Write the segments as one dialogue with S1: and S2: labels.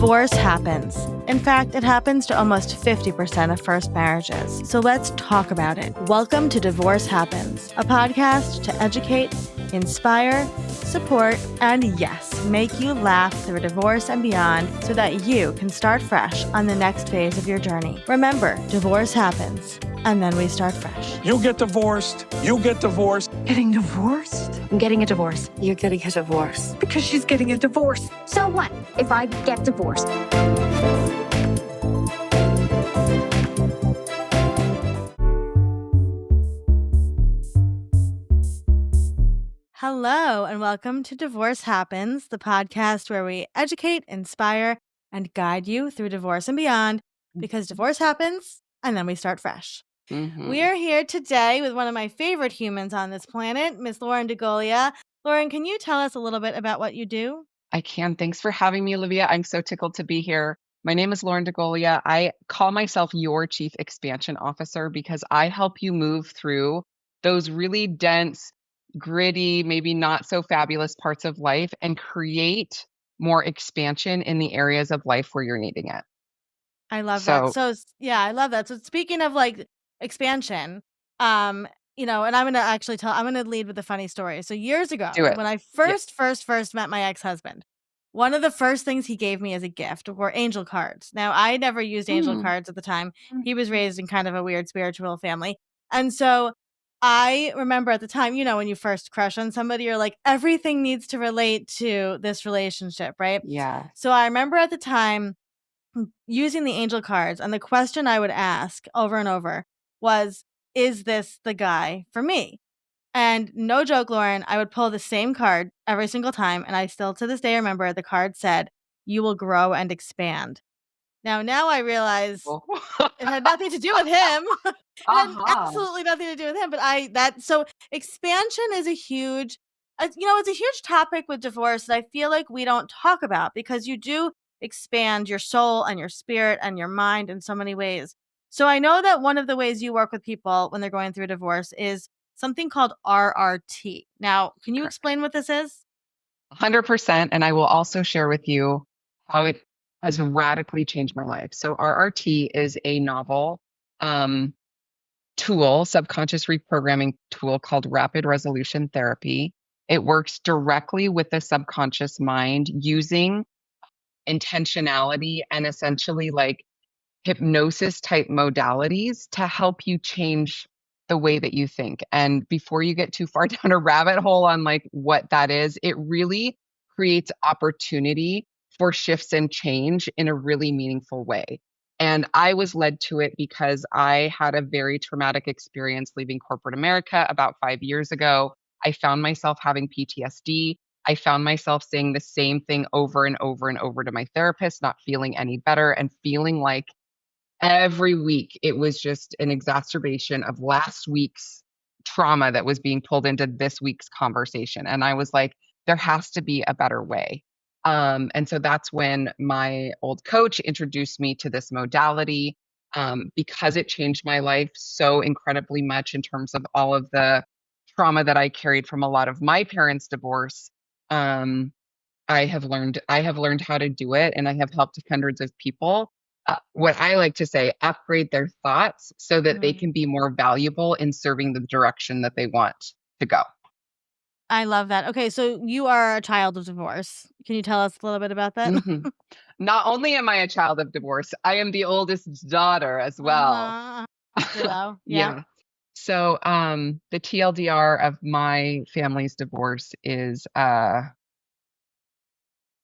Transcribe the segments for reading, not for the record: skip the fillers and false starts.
S1: Divorce happens. In fact, it happens to almost 50% of first marriages. So let's talk about it. Welcome to Divorce Happens, a podcast to educate, inspire, support, and yes, make you laugh through divorce and beyond so that you can start fresh on the next phase of your journey. Remember, divorce happens, and then we start fresh.
S2: You get divorced. You get divorced.
S3: Getting divorced?
S4: I'm getting a divorce.
S3: You're getting a divorce.
S4: Because she's getting a divorce.
S5: So what if I get divorced?
S1: Hello, and welcome to Divorce Happens, the podcast where we educate, inspire, and guide you through divorce and beyond, because divorce happens, and then we start fresh. We are here today with one of my favorite humans on this planet, Miss Lauren DeGolia. Lauren, can you tell us a little bit about what you do?
S6: I can. Thanks for having me, Olivia. I'm so tickled to be here. My name is Lauren DeGolia. I call myself your Chief Expansion Officer because I help you move through those really dense, gritty, maybe not so fabulous parts of life and create more expansion in the areas of life where you're needing it.
S1: I love that. So, yeah, I love that. So speaking of like expansion, and I'm going to lead with a funny story. So years ago, when I first met my ex-husband, one of the first things he gave me as a gift were angel cards. Now, I never used angel cards at the time. He was raised in kind of a weird spiritual family. And so I remember at the time, when you first crush on somebody, you're like, everything needs to relate to this relationship, right?
S6: Yeah.
S1: So I remember at the time using the angel cards, and the question I would ask over and over was, is this the guy for me? And no joke, Lauren, I would pull the same card every single time, and I still to this day remember the card said, "You will grow and expand." Now I realize it had nothing to do with him. It had absolutely nothing to do with him. But so expansion is a huge, it's a huge topic with divorce that I feel like we don't talk about, because you do expand your soul and your spirit and your mind in so many ways. So I know that one of the ways you work with people when they're going through a divorce is something called RRT. Now, can you explain what this is?
S6: 100%. And I will also share with you how it has radically changed my life. So RRT is a novel tool, subconscious reprogramming tool called rapid resolution therapy. It works directly with the subconscious mind using intentionality and essentially like hypnosis type modalities to help you change the way that you think. And before you get too far down a rabbit hole on like what that is, it really creates opportunity for shifts and change in a really meaningful way. And I was led to it because I had a very traumatic experience leaving corporate America about 5 years ago. I found myself having PTSD. I found myself saying the same thing over and over and over to my therapist, not feeling any better and feeling like every week it was just an exacerbation of last week's trauma that was being pulled into this week's conversation. And I was like, there has to be a better way. And so that's when my old coach introduced me to this modality, because it changed my life so incredibly much in terms of all of the trauma that I carried from a lot of my parents' divorce. I have learned how to do it, and I have helped hundreds of people. What I like to say, upgrade their thoughts so that they can be more valuable in serving the direction that they want to go.
S1: I love that. Okay, so you are a child of divorce. Can you tell us a little bit about that?
S6: Not only am I a child of divorce, I am the oldest daughter as well.
S1: Yeah.
S6: So the TLDR of my family's divorce is I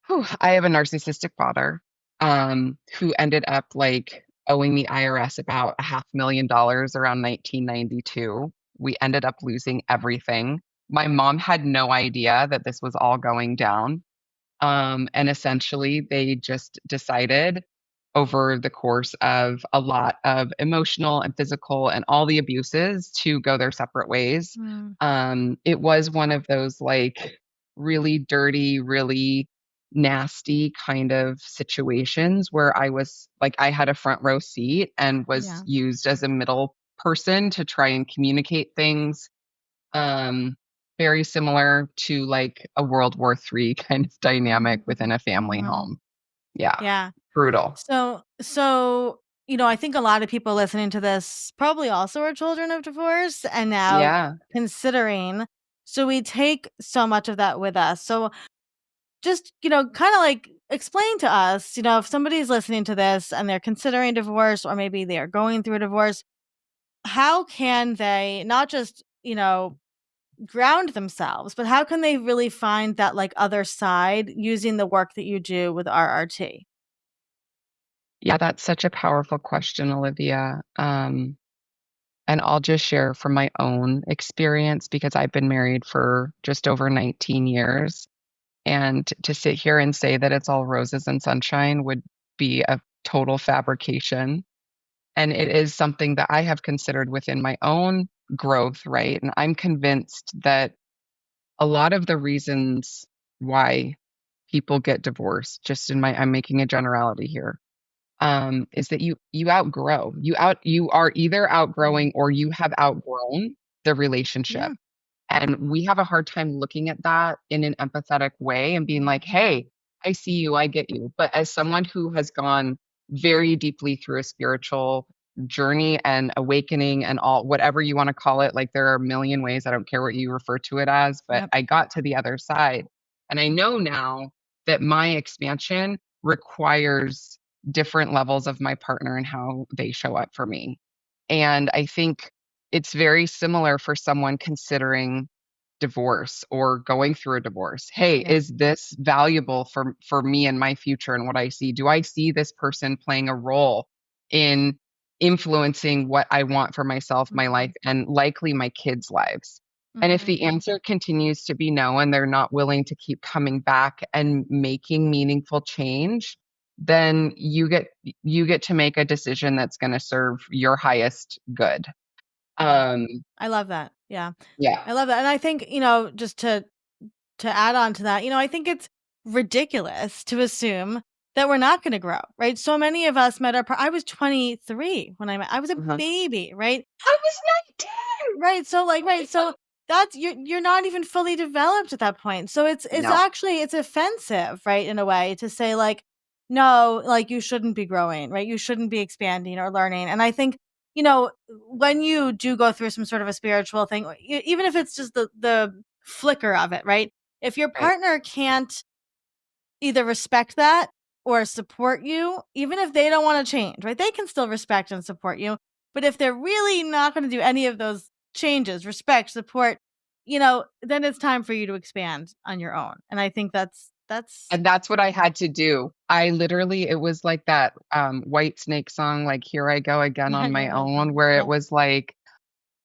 S6: have a narcissistic father who ended up like owing the IRS about $500,000 around 1992. We ended up losing everything. My mom had no idea that this was all going down. And essentially, they just decided over the course of a lot of emotional and physical and all the abuses to go their separate ways. It was one of those like really dirty, really nasty kind of situations where I was like, I had a front row seat and was used as a middle person to try and communicate things. Very similar to like a World War III kind of dynamic within a family home. Yeah.
S1: Yeah.
S6: Brutal.
S1: So, I think a lot of people listening to this probably also are children of divorce and now
S6: Yeah.
S1: considering. So we take so much of that with us. So just, kind of like explain to us, if somebody's listening to this and they're considering divorce or maybe they are going through a divorce, how can they not just, ground themselves, but how can they really find that like other side using the work that you do with RRT?
S6: Yeah, that's such a powerful question, Olivia. And I'll just share from my own experience because I've been married for just over 19 years. And to sit here and say that it's all roses and sunshine would be a total fabrication. And it is something that I have considered within my own growth, right? And I'm convinced that a lot of the reasons why people get divorced, I'm making a generality here, is that you outgrow. You are either
S1: Mhm.
S6: outgrowing or you have outgrown the relationship.
S1: Yeah.
S6: And we have a hard time looking at that in an empathetic way and being like, "Hey, I see you, I get you." But as someone who has gone very deeply through a spiritual journey and awakening and all whatever you want to call it, like there are a million ways, I don't care what you refer to it as, but
S1: Yep.
S6: I got to the other side. And I know now that my expansion requires different levels of my partner and how they show up for me. And I think it's very similar for someone considering divorce or going through a divorce. Hey,
S1: Yeah.
S6: is this valuable for me and my future and what I see? Do I see this person playing a role in influencing what I want for myself, my life,
S1: Mhm.
S6: and likely my kids' lives? And if
S1: Mhm.
S6: the answer continues to be no, and they're not willing to keep coming back and making meaningful change, then you get to make a decision that's going to serve your highest good.
S1: Yeah.
S6: Um,
S1: I love that. Yeah.
S6: yeah.
S1: I love that. And I think, just to add on to that, I think it's ridiculous to assume that we're not going to grow, right? So many of us met I was 23 when I was a
S6: Uh-huh.
S1: baby, right?
S6: I was 19.
S1: Right, so, like right, so that's you're not even fully developed at that point, so it's
S6: No.
S1: actually it's offensive, right, in a way to say, like, "No, like, you shouldn't be growing, right? You shouldn't be expanding or learning," and I think, when you do go through some sort of a spiritual thing, or even if it's just the flicker of it, right? If your
S6: Right.
S1: partner can't either respect that or support you, even if they don't wanna change, right? They can still respect and support you, but if they're really not gonna do any of those changes, respect, support, then it's time for you to expand on your own, and I think that's
S6: And that's what I had to do. I literally it was like that, White Snake song, like, "Here I go again
S1: I
S6: on
S1: know
S6: my
S1: that
S6: own,"
S1: song.
S6: where it
S1: Yeah,
S6: was like,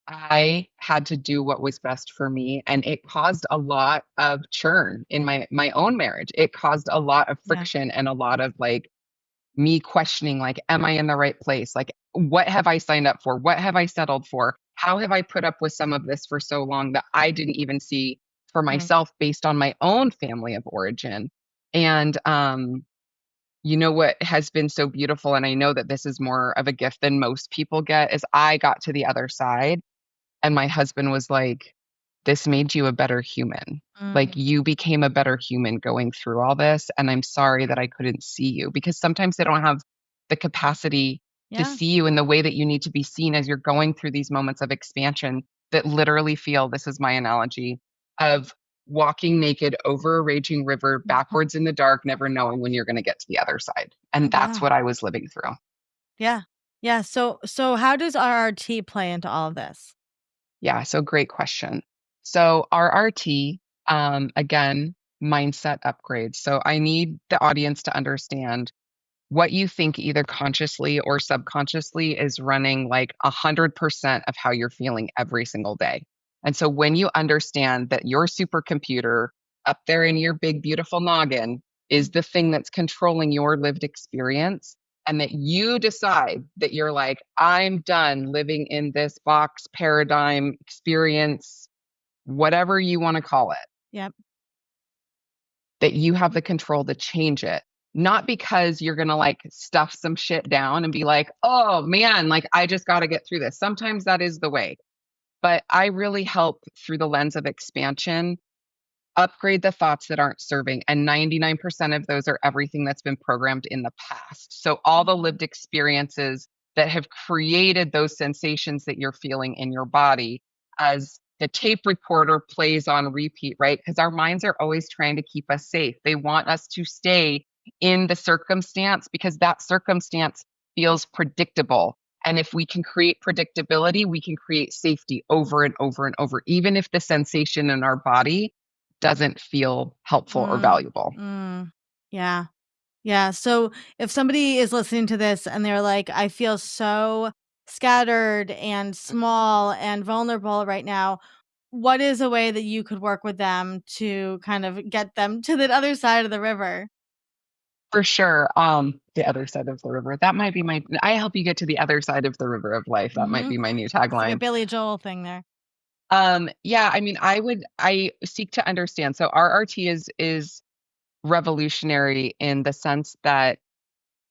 S6: I had to do what was best for me, and it caused a lot of churn in my own marriage. It caused a lot of
S1: yeah,
S6: friction and a lot of, like, me questioning, like, am I in the right place? Like, what have I signed up for? What have I settled for? How have I put up with some of this for so long that I didn't even see for
S1: mhm,
S6: myself based on my own family of origin? And you know what has been so beautiful, and I know that this is more of a gift than most people get, is I got to the other side and my husband was like, "This made you a better human. Like,
S1: mm,
S6: you became a better human going through all this, and I'm sorry that I couldn't see you." Because sometimes they don't have the capacity to
S1: yeah,
S6: see you in the way that you need to be seen as you're going through these moments of expansion that literally feel, this is my analogy, of walking naked over a raging river,
S1: mhm,
S6: backwards in the dark, never knowing when you're gonna get to the other side. And that's
S1: yeah,
S6: what I was living through.
S1: yeah, yeah, so how does RRT play into all of this?
S6: Yeah, so great question. So RRT, again, mindset upgrades. So I need the audience to understand what you think either consciously or subconsciously is running like 100% of how you're feeling every single day. And so when you understand that your supercomputer up there in your big, beautiful noggin is the thing that's controlling your lived experience, and that you decide that you're like, I'm done living in this box paradigm experience, whatever you want to call it,
S1: Yep,
S6: that you have the control to change it. Not because you're going to like stuff some shit down and be like, oh man, like I just got to get through this. Sometimes that is the way. But I really help through the lens of expansion upgrade the thoughts that aren't serving. And 99% of those are everything that's been programmed in the past. So all the lived experiences that have created those sensations that you're feeling in your body as the tape recorder plays on repeat, right? Because our minds are always trying to keep us safe. They want us to stay in the circumstance because that circumstance feels predictable. And if we can create predictability, we can create safety over and over and over, even if the sensation in our body doesn't feel helpful or
S1: Mm,
S6: valuable.
S1: yeah. Yeah. So if somebody is listening to this and they're like, I feel so scattered and small and vulnerable right now, what is a way that you could work with them to kind of get them to the other side of the river?
S6: For sure. The other side of the river. That might be I help you get to the other side of the river of life. That might
S1: Hmm.
S6: be my new
S1: It's like a
S6: tagline.
S1: Billy Joel thing there.
S6: Yeah, I mean, I seek to understand. So RRT is revolutionary in the sense that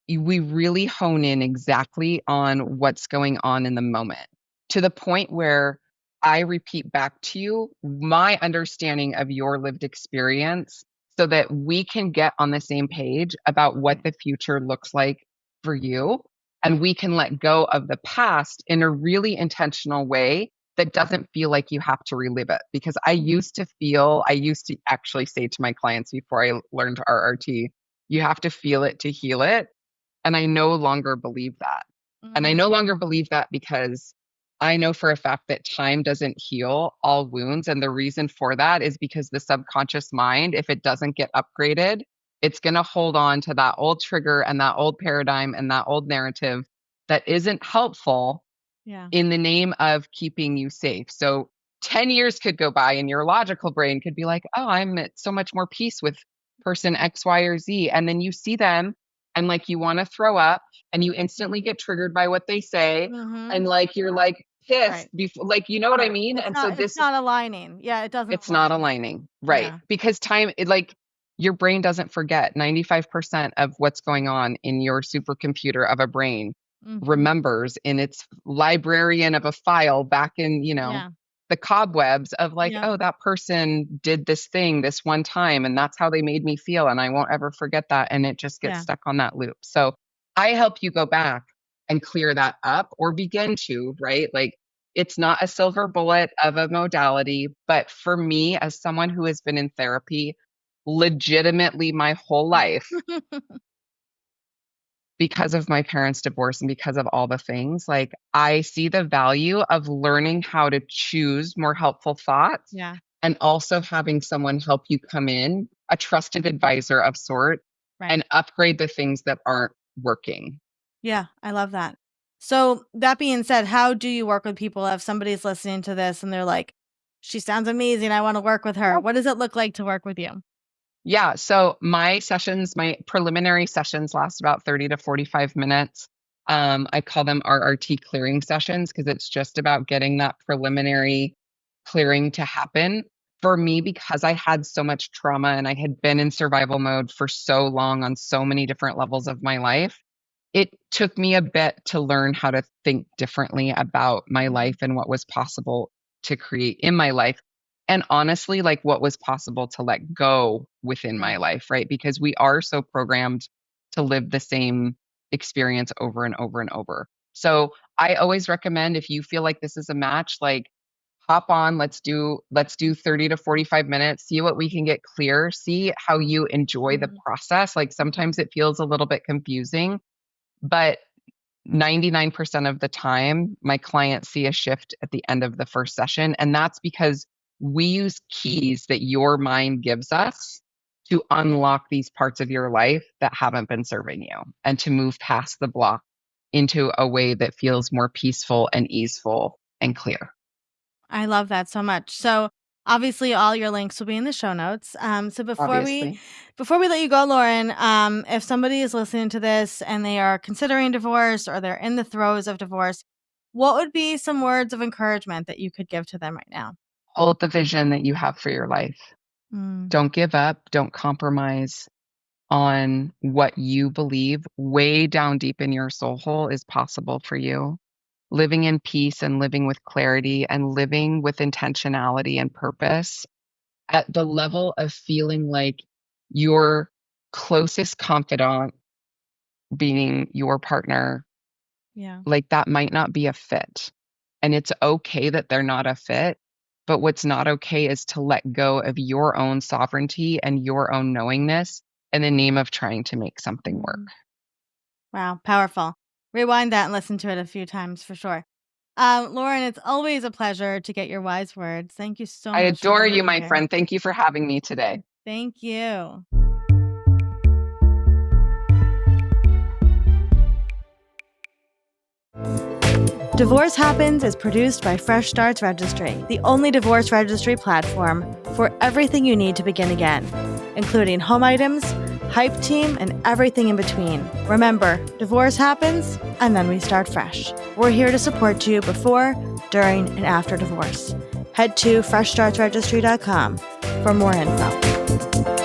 S6: we really hone in exactly on what's going on in the moment to the point where I repeat back to you my understanding of your lived experience so that we can get on the same page about what
S1: Right.
S6: the future looks like for you. And we can let go of the past in a really intentional way that doesn't feel like you have to relive it. Because I used to actually say to my clients before I learned RRT, you have to feel it to heal it, and I no longer believe that. And I
S1: Mm,
S6: no longer believe that because I know for a fact that time doesn't heal all wounds. And the reason for that is because the subconscious mind, if it doesn't get upgraded, it's going to hold on to that old trigger and that old paradigm and that old narrative that isn't helpful
S1: yeah.
S6: in the name of keeping you safe. So 10 years could go by and your logical brain could be like, oh, I'm at so much more peace with person X, Y, or Z. And then you see them and like you want to throw up and you instantly get triggered by what they say.
S1: Hmm.
S6: And like you're like pissed
S1: Right.
S6: before, like, you know what I mean? And so
S1: It's
S6: this,
S1: not aligning. Yeah, it doesn't
S6: it's not
S1: align.
S6: aligning, right?
S1: Yeah.
S6: Because like your brain doesn't forget. 95% of what's going on in your supercomputer of a brain
S1: Hmm.
S6: remembers in its librarian of a file back in,
S1: Yeah.
S6: the cobwebs of like,
S1: Yeah.
S6: oh, that person did this thing this one time and that's how they made me feel. And I won't ever forget that. And it just gets
S1: Yeah.
S6: stuck on that loop. So I help you go back and clear that up or begin to, right? Like it's not a silver bullet of a modality, but for me, as someone who has been in therapy legitimately my whole life, because of my parents' divorce and because of all the things, like I see the value of learning how to choose more helpful thoughts
S1: Yeah.
S6: and also having someone help you come in, a trusted advisor of sort,
S1: Right.
S6: and upgrade the things that aren't working.
S1: Yeah, I love that. So, that being said, how do you work with people if somebody's listening to this and they're like, "She sounds amazing, I wanna work with her." What does it look like to work with you?
S6: Yeah. So my preliminary sessions last about 30 to 45 minutes. I call them RRT clearing sessions because it's just about getting that preliminary clearing to happen. For me, because I had so much trauma and I had been in survival mode for so long on so many different levels of my life, it took me a bit to learn how to think differently about my
S1: Mhm.
S6: life and what was possible to create in my life. And honestly, like what was possible to let go within my
S1: Right.
S6: life, right? Because we are so programmed to live the same experience over and over and over. So I always recommend if you feel like this is a match, like hop on, let's do 30 to 45 minutes, see what we can get clear, see how you enjoy the
S1: Mhm.
S6: process. Like sometimes it feels a little bit confusing, but 99% of the time, my clients see a shift at the end of the first session. And that's because we use keys that your mind gives us to unlock these parts of your life that haven't been serving you and to move past the block into a way that feels more peaceful and easeful and clear.
S1: I love that so much. So, obviously, all your links will be in the show notes. So
S6: Obviously.
S1: before we let you go, Lauren, if somebody is listening to this and they are considering divorce or they're in the throes of divorce, what would be some words of encouragement that you could give to them right now?
S6: Hold the vision that you have for your life.
S1: Mm,
S6: Don't give up. Don't compromise on what you believe way down deep in your soul hole is possible for you. Living in peace and living with clarity and living with intentionality and purpose at the level of feeling like your closest confidant being your partner,
S1: Yeah.
S6: like that might not be a fit. And it's okay that they're not a fit. But what's not okay is to let go of your own sovereignty and your own knowingness in the name of trying to make something work.
S1: Wow, powerful. Rewind that and listen to it a few times for sure. Lauren, it's always a pleasure to get your wise words. Thank you so
S6: I
S1: much for
S6: adore you,
S1: being
S6: my
S1: here.
S6: friend. Thank you for having me today.
S1: Thank you. Divorce Happens is produced by Fresh Starts Registry, the only divorce registry platform for everything you need to begin again, including home items, hype team, and everything in between. Remember, divorce happens, and then we start fresh. We're here to support you before, during, and after divorce. Head to freshstartsregistry.com for more info.